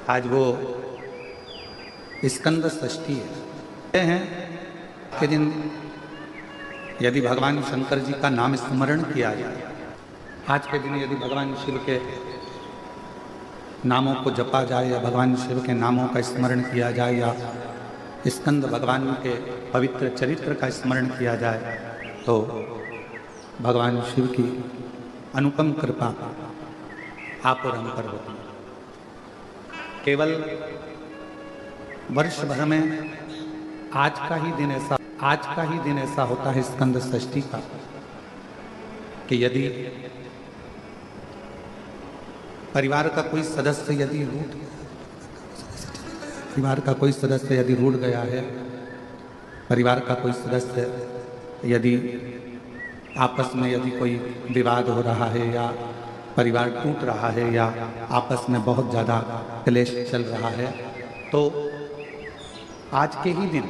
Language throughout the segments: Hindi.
आज वो स्कंद षष्ठी है के दिन यदि भगवान शंकर जी का नाम स्मरण किया जाए, आज के दिन यदि भगवान शिव के नामों को जपा जाए या भगवान शिव के नामों का स्मरण किया जाए या स्कंद भगवान के पवित्र चरित्र का स्मरण किया जाए तो भगवान शिव की अनुपम कृपा आप और हम पर होती है। केवल वर्ष भर में आज का ही दिन ऐसा होता है स्कंद षष्ठी का कि यदि परिवार का कोई सदस्य यदि रूठ गया है, परिवार का कोई सदस्य यदि आपस में यदि कोई विवाद हो रहा है या परिवार टूट रहा है या आपस में बहुत ज़्यादा क्लेश चल रहा है, तो आज के ही दिन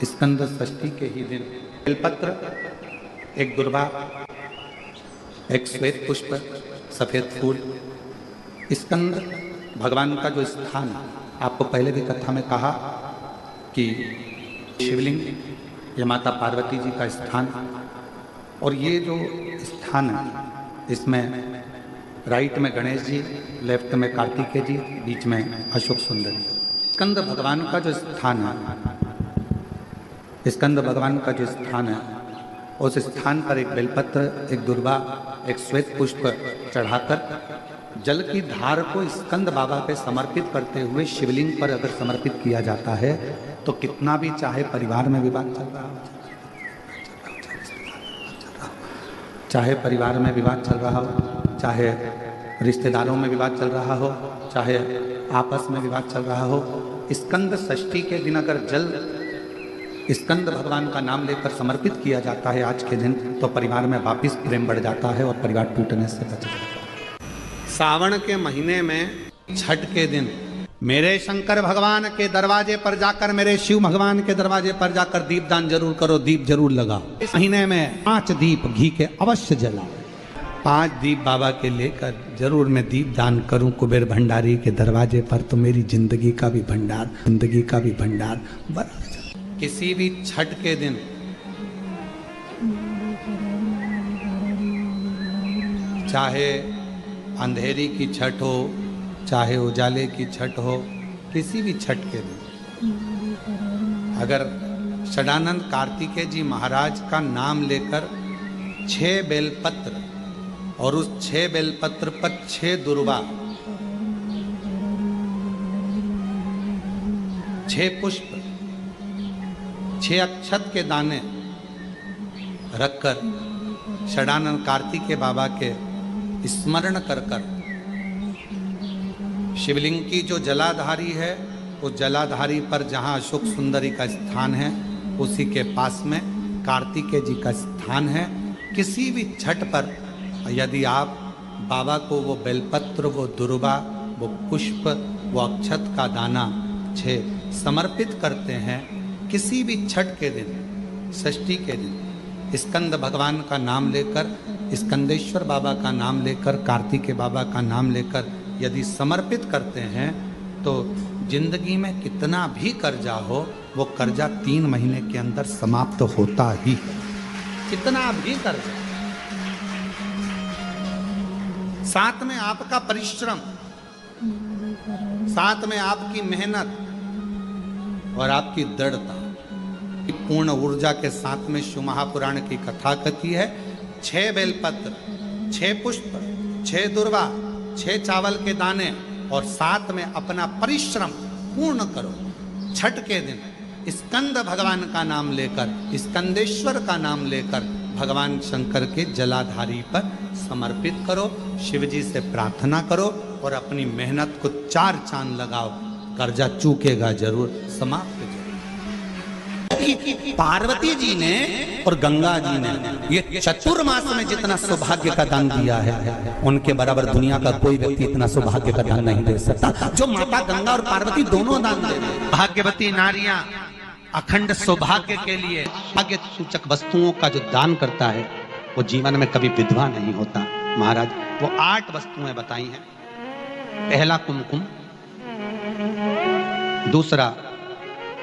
स्कंद षष्ठी के ही दिन बेलपत्र, एक दुर्वा, एक श्वेत पुष्प, सफ़ेद फूल, स्कंद भगवान का जो स्थान, आपको पहले भी कथा में कहा कि शिवलिंग ये माता पार्वती जी का स्थान, और ये जो स्थान है इसमें राइट में गणेश जी, लेफ्ट में कार्तिकेय जी, बीच में अशोक सुंदरी। स्कंद भगवान का जो स्थान है, उस स्थान पर एक बेलपत्र, एक दुर्वा, एक श्वेत पुष्प चढ़ाकर जल की धार को स्कंद बाबा पे समर्पित करते हुए शिवलिंग पर अगर समर्पित किया जाता है तो कितना भी चाहे परिवार में विवाद चल रहा हो, चाहे रिश्तेदारों में विवाद चल रहा हो, चाहे आपस में विवाद चल रहा हो, स्कंद षष्ठी के दिन अगर जल स्कंद भगवान का नाम लेकर समर्पित किया जाता है आज के दिन, तो परिवार में वापिस प्रेम बढ़ जाता है और परिवार टूटने से बच जाता है। सावन के महीने में छठ के दिन मेरे शंकर भगवान के दरवाजे पर जाकर, मेरे शिव भगवान के दरवाजे पर जाकर दीपदान जरूर करो, दीप जरूर लगाओ। इस महीने में 5 दीप घी के अवश्य जलाओ। 5 दीप बाबा के लेकर जरूर मैं दीप दान करूं कुबेर भंडारी के दरवाजे पर, तो मेरी जिंदगी का भी भंडार बड़ा। किसी भी छठ के दिन चाहे अंधेरी की छठ हो, चाहे उजाले की छठ हो, किसी भी छठ के दिन अगर षडानंद कार्तिकेय जी महाराज का नाम लेकर 6 बेलपत्र और उस 6 बेलपत्र पर 6 दुर्वा, 6 पुष्प, 6 अक्षत के दाने रखकर षडानंद कार्तिकेय बाबा के स्मरण कर शिवलिंग की जो जलाधारी है, उस जलाधारी पर जहाँ अशोक सुंदरी का स्थान है, उसी के पास में कार्तिकेय जी का स्थान है। किसी भी छठ पर यदि आप बाबा को वो बेलपत्र, वो दुर्वा, वो पुष्प, वो अक्षत का दाना 6 समर्पित करते हैं, किसी भी छठ के दिन, षष्ठी के दिन स्कंद भगवान का नाम लेकर, स्कंदेश्वर बाबा का नाम लेकर, कार्तिकेय बाबा का नाम लेकर यदि समर्पित करते हैं तो जिंदगी में कितना भी कर्जा हो, वो कर्जा 3 महीने के अंदर समाप्त होता ही है। कितना भी कर्जा, साथ में आपका परिश्रम, साथ में आपकी मेहनत और आपकी दृढ़ता, पूर्ण ऊर्जा के साथ में शिव महापुराण की कथा कथी है। 6 बेलपत्र, 6 पुष्प, 6 दुर्वा, 6 चावल के दाने और साथ में अपना परिश्रम पूर्ण करो। छठ के दिन स्कंद भगवान का नाम लेकर, स्कंदेश्वर का नाम लेकर भगवान शंकर के जलाधारी पर समर्पित करो, शिव जी से प्रार्थना करो और अपनी मेहनत को 4 चांद लगाओ। कर्जा चूकेगा जरूर, समाप्त जरूर। पार्वती जी ने और गंगा जी ने ये चतुर्मास में जितना सौभाग्य का दान दिया है, उनके बराबर दुनिया का कोई व्यक्ति इतना सौभाग्य का दान नहीं दे सकता जो माता गंगा और पार्वती दोनों दान दे रहे हैं। भाग्यवती नारियां अखंड सौभाग्य के लिए भाग्य सूचक वस्तुओं का जो दान करता है, वो जीवन में कभी विधवा नहीं होता। महाराज वो 8 वस्तुएं बताई हैं। पहला कुमकुम, दूसरा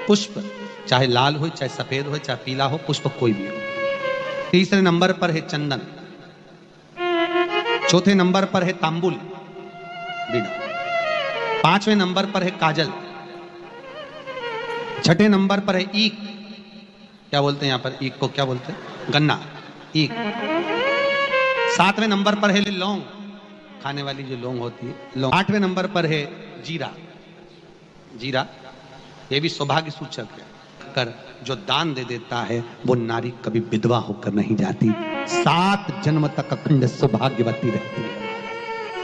पुष्प, चाहे लाल हो, चाहे सफेद हो, चाहे पीला हो, पुष्प कोई भी हो। तीसरे नंबर पर है चंदन। चौथे नंबर पर है तांबुल बीड़ा। पांचवें नंबर पर है काजल। छठे नंबर पर है ईख। क्या बोलते हैं यहां पर ईख को? क्या बोलते हैं? गन्ना, ईख। सातवें नंबर पर है लौंग, खाने वाली जो लौंग होती है, लौंग। आठवें नंबर पर है जीरा। जीरा ये भी सौभाग्य सूचक है। कर जो दान दे देता है वो नारी कभी विधवा होकर नहीं जाती, 7 जन्म तक अखंड सौभाग्यवती रहती है,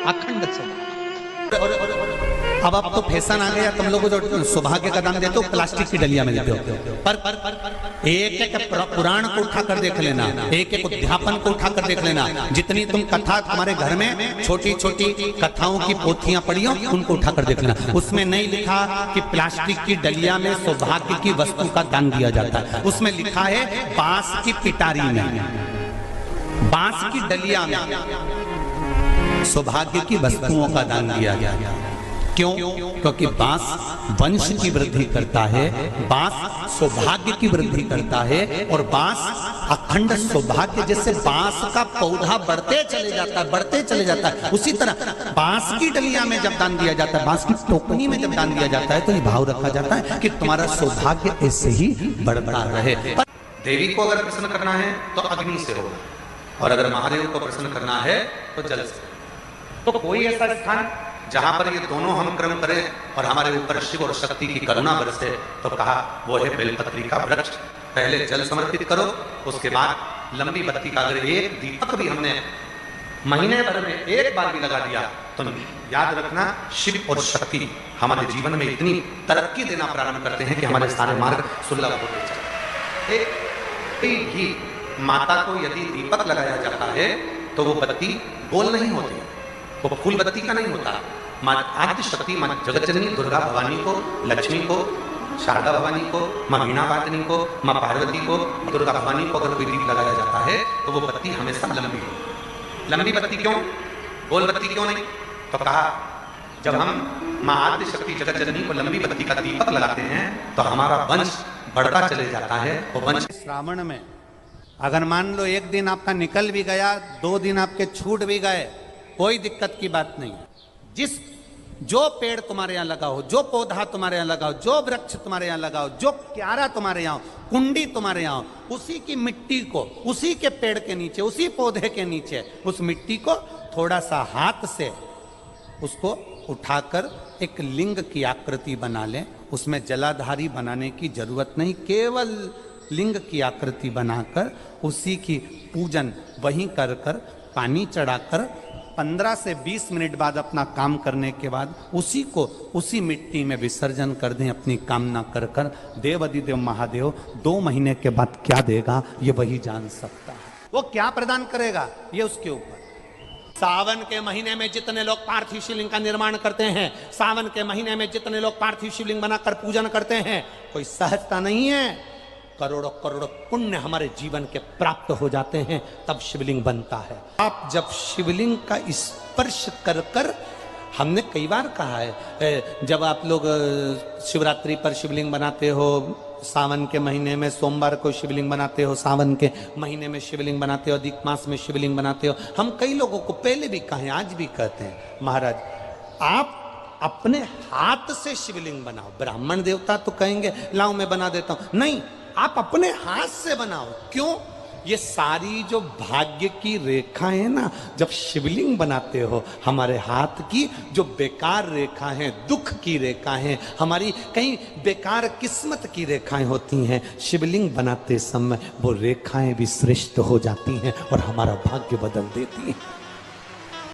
अखंड सौभाग्य। अब तो फैशन आ गया, तुम लोग जो सौभाग्य का दान देते हो प्लास्टिक की डलिया में देते हो। पर एक एक पुराण को उठाकर देख लेना, एक एक उद्यापन को उठाकर देख लेना, जितनी तुम कथा तुम्हारे घर में छोटी छोटी कथाओं की पोथियां पड़ी हो उनको उठाकर देख लेना, उसमें नहीं लिखा कि प्लास्टिक की डलिया में सौभाग्य की वस्तु का दान दिया जाता है। उसमें लिखा है बांस की पिटारी में, बांस की डलिया में सौभाग्य की वस्तुओं का दान दिया गया। क्यों? क्योंकि बांस वंश की वृद्धि करता है, बांस सौभाग्य की वृद्धि करता है, और बांस अखंड सौभाग्य। जैसे बांस का पौधा बढ़ते चले जाता है, बढ़ते चले जाता है, उसी तरह बांस की डलिया में जब दान दिया जाता है, बांस की टोकनी में जब दान दिया जाता है, तो ये भाव रखा जाता है कि तुम्हारा सौभाग्य ऐसे ही बढ़ता रहे। देवी को अगर प्रसन्न करना है तो अग्नि से हो, और अगर महादेव को प्रसन्न करना है तो जल से। तो कोई ऐसा स्थान जहां पर ये दोनों हम क्रम करें और हमारे ऊपर शिव और शक्ति की करुणा बरसे, तो कहा वो है बेलपत्री का वृक्ष। पहले जल समर्पित करो, उसके बाद लंबी बत्ती का अगर एक दीपक भी हमने महीने भर में एक बार भी लगा दिया तो याद रखना शिव और शक्ति हमारे जीवन में इतनी तरक्की देना प्रारंभ करते हैं कि हमारे सारे मार्ग सुलभ होते चले। एक ही माता को यदि दीपक लगाया जाता है तो वो बत्ती गोल नहीं होती, वो फूल बत्ती का नहीं होता। माँ आद्य शक्ति, माँ जगत जननी दुर्गा भवानी को, लक्ष्मी को, शारदा भवानी को, माँ वीणा वादनी को, माँ पार्वती को, दुर्गा भवानी को अगर कोई दीप लगाया जाता है तो वो बत्ती हमेशा लंबी हो। लंबी बत्ती क्यों, गोल बत्ती क्यों नहीं? तो कहा जब हम माँ आद्य शक्ति जगत जननी को लंबी बत्ती का दीपक लगाते हैं तो हमारा वंश बढ़ता चले जाता है। वो वंश श्रावण में अगर मान लो एक दिन आपका निकल भी गया, 2 दिन आपके छूट भी गए, कोई दिक्कत की बात नहीं। जो पेड़ तुम्हारे यहाँ लगाओ, जो पौधा तुम्हारे यहाँ लगाओ, जो वृक्ष तुम्हारे यहाँ लगाओ, जो क्यारा तुम्हारे यहाँ, कुंडी तुम्हारे यहाँ, उसी की मिट्टी को, उसी के पेड़ के नीचे, उसी पौधे के नीचे, उस मिट्टी को थोड़ा सा हाथ से उसको उठाकर एक लिंग की आकृति बना लें। उसमें जलाधारी बनाने की जरूरत नहीं, केवल लिंग की आकृति बनाकर उसी की पूजन वहीं कर पानी चढ़ाकर 15 से 20 मिनट बाद अपना काम करने के बाद उसी को उसी मिट्टी में विसर्जन कर दें अपनी कामना कर देव अधिदेव महादेव 2 महीने के बाद क्या देगा ये वही जान सकता है। वो क्या प्रदान करेगा ये उसके ऊपर। सावन के महीने में जितने लोग पार्थिव शिवलिंग का निर्माण करते हैं, सावन के महीने में जितने लोग पार्थिव शिवलिंग बनाकर पूजन करते हैं, कोई सहजता नहीं है। करोड़ों करोड़ों पुण्य हमारे जीवन के प्राप्त हो जाते हैं, तब शिवलिंग बनता है। आप जब शिवलिंग का स्पर्श कर हमने कई बार कहा है, जब आप लोग शिवरात्रि पर शिवलिंग बनाते हो, सावन के महीने में सोमवार को शिवलिंग बनाते हो, सावन के महीने में शिवलिंग बनाते हो, अधिक मास में शिवलिंग बनाते हो, हम कई लोगों को पहले भी कहे, आज भी कहते हैं, महाराज आप अपने हाथ से शिवलिंग बनाओ। ब्राह्मण देवता तो कहेंगे लाओ मैं बना देता हूं, नहीं, आप अपने हाथ से बनाओ। क्यों? ये सारी जो भाग्य की रेखाएं है ना, जब शिवलिंग बनाते हो, हमारे हाथ की जो बेकार रेखा है, दुख की रेखा है, हमारी कहीं बेकार किस्मत की रेखाएं होती हैं, शिवलिंग बनाते समय वो रेखाएं भी श्रेष्ठ हो जाती हैं और हमारा भाग्य बदल देती हैं।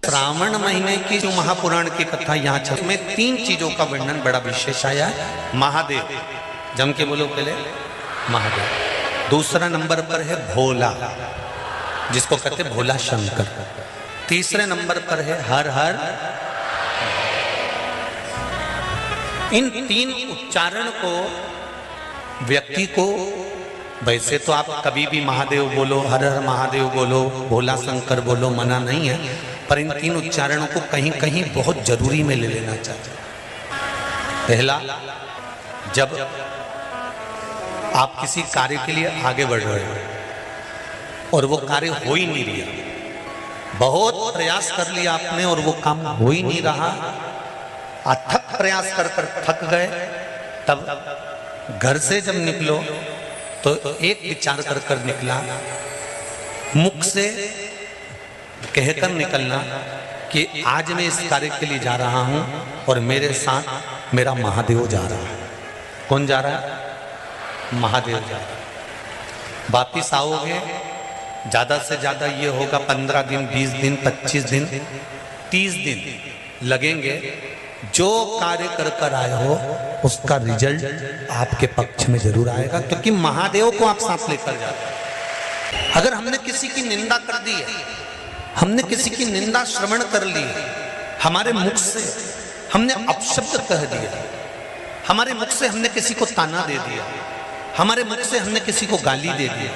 श्रावण महीने की जो महापुराण की कथा यहाँ चल में 3 चीजों का वर्णन बड़ा विशेष आया है। महादेव, जम के बोलो पहले, महादेव। दूसरा नंबर पर है भोला, जिसको कहते हैं भोला शंकर। तीसरे नंबर पर है हर हर। इन 3 उच्चारण को व्यक्ति को, वैसे तो आप कभी भी महादेव बोलो, हर हर महादेव बोलो, भोला शंकर बोलो, मना नहीं है, पर इन 3 उच्चारणों को कहीं कहीं बहुत जरूरी में ले लेना चाहिए। पहला जब आप किसी कार्य के लिए आगे बढ़ रहे हो और वो कार्य हो ही नहीं रहा, बहुत प्रयास कर लिया आपने और वो काम हो ही नहीं रहा, अथक प्रयास कर कर थक गए, तब घर से जब निकलो तो एक विचार कर कर निकला, मुख से कहकर निकलना कि आज मैं इस कार्य के लिए जा रहा हूं और मेरे साथ मेरा महादेव जा रहा है। कौन जा रहा है? महादेव जा रहा है। वापिस आओगे, ज्यादा से ज्यादा ये होगा 15 दिन, 20 दिन, 25 दिन, 30 दिन लगेंगे। जो कार्य कर कर आए हो उसका रिजल्ट आपके पक्ष में जरूर आएगा, क्योंकि महादेव को आप साथ लेकर जाते हैं। अगर हमने किसी की निंदा कर दी है, हमने किसी की निंदा श्रवण कर ली है, हमारे मुख से हमने अपशब्द कह दिया, हमारे मुख से हमने किसी को ताना दे दिया, हमारे मुख से हमने किसी को गाली दे दी,